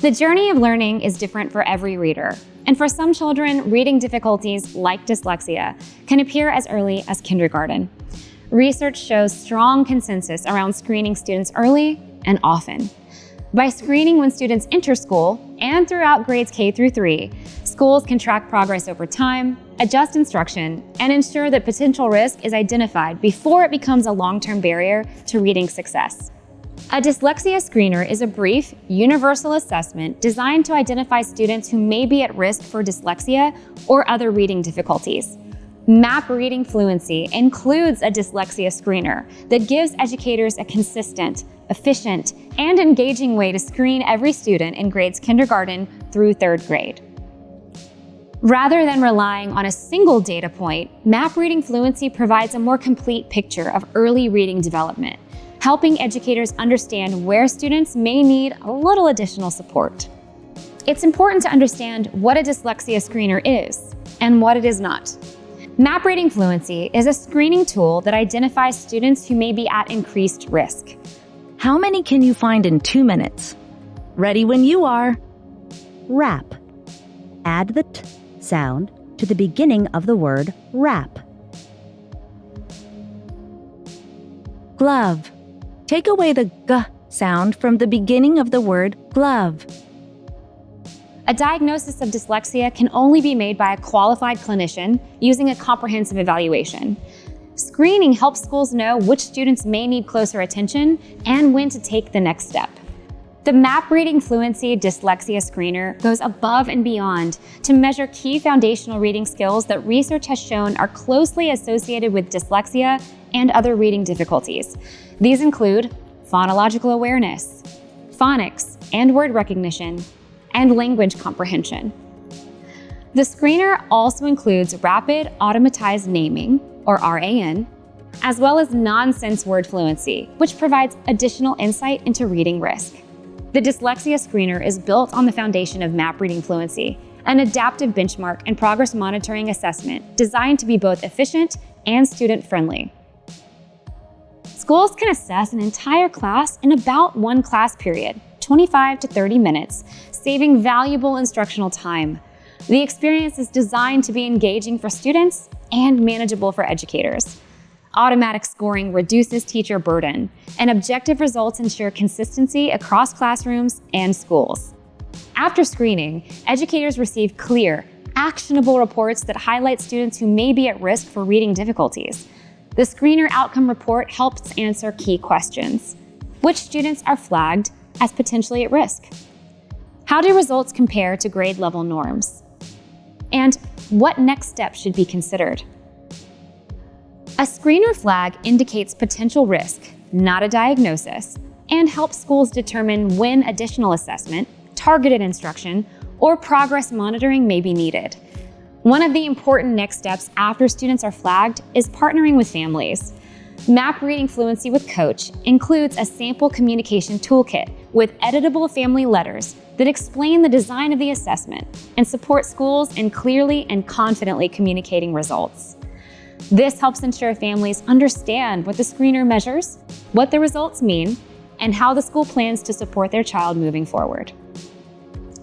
The journey of learning is different for every reader, and for some children, reading difficulties like dyslexia can appear as early as kindergarten. Research shows strong consensus around screening students early and often. By screening when students enter school and throughout grades K through 3, schools can track progress over time, adjust instruction, and ensure that potential risk is identified before it becomes a long-term barrier to reading success. A dyslexia screener is a brief, universal assessment designed to identify students who may be at risk for dyslexia or other reading difficulties. MAP Reading Fluency includes a dyslexia screener that gives educators a consistent, efficient, and engaging way to screen every student in grades kindergarten through 3rd grade. Rather than relying on a single data point, MAP Reading Fluency provides a more complete picture of early reading development, helping educators understand where students may need a little additional support. It's important to understand what a dyslexia screener is and what it is not. MAP Reading Fluency is a screening tool that identifies students who may be at increased risk. How many can you find in 2 minutes? Ready when you are. Wrap. Add the t sound to the beginning of the word wrap. Glove. Take away the g sound from the beginning of the word glove. A diagnosis of dyslexia can only be made by a qualified clinician using a comprehensive evaluation. Screening helps schools know which students may need closer attention and when to take the next step. The MAP Reading Fluency Dyslexia Screener goes above and beyond to measure key foundational reading skills that research has shown are closely associated with dyslexia and other reading difficulties. These include phonological awareness, phonics and word recognition, and language comprehension. The screener also includes rapid automatized naming, or RAN, as well as Nonsense Word Fluency, which provides additional insight into reading risk. The dyslexia screener is built on the foundation of MAP Reading Fluency, an adaptive benchmark and progress monitoring assessment designed to be both efficient and student-friendly. Schools can assess an entire class in about one class period, 25 to 30 minutes, saving valuable instructional time. The experience is designed to be engaging for students and manageable for educators. Automatic scoring reduces teacher burden, and objective results ensure consistency across classrooms and schools. After screening, educators receive clear, actionable reports that highlight students who may be at risk for reading difficulties. The screener outcome report helps answer key questions. Which students are flagged as potentially at risk? How do results compare to grade level norms? And what next steps should be considered? A screener flag indicates potential risk, not a diagnosis, and helps schools determine when additional assessment, targeted instruction, or progress monitoring may be needed. One of the important next steps after students are flagged is partnering with families. MAP Reading Fluency with Coach includes a sample communication toolkit with editable family letters that explain the design of the assessment and support schools in clearly and confidently communicating results. This helps ensure families understand what the screener measures, what the results mean, and how the school plans to support their child moving forward.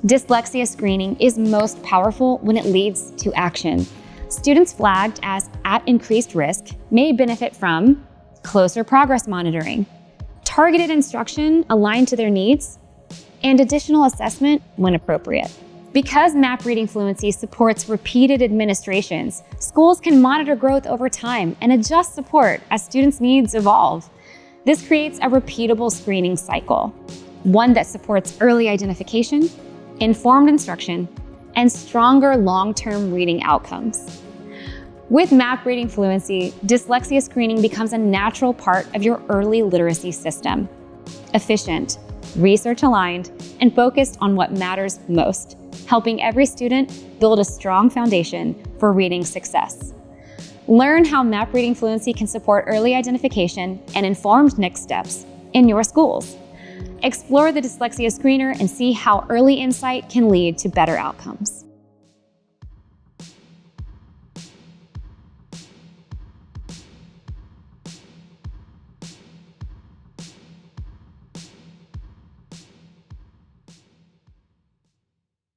Dyslexia screening is most powerful when it leads to action. Students flagged as at increased risk may benefit from closer progress monitoring, targeted instruction aligned to their needs, and additional assessment when appropriate. Because MAP Reading Fluency supports repeated administrations, schools can monitor growth over time and adjust support as students' needs evolve. This creates a repeatable screening cycle, one that supports early identification, informed instruction, and stronger long-term reading outcomes. With MAP Reading Fluency, dyslexia screening becomes a natural part of your early literacy system. Efficient, research-aligned, and focused on what matters most, helping every student build a strong foundation for reading success. Learn how MAP Reading Fluency can support early identification and informed next steps in your schools. Explore the dyslexia screener and see how early insight can lead to better outcomes.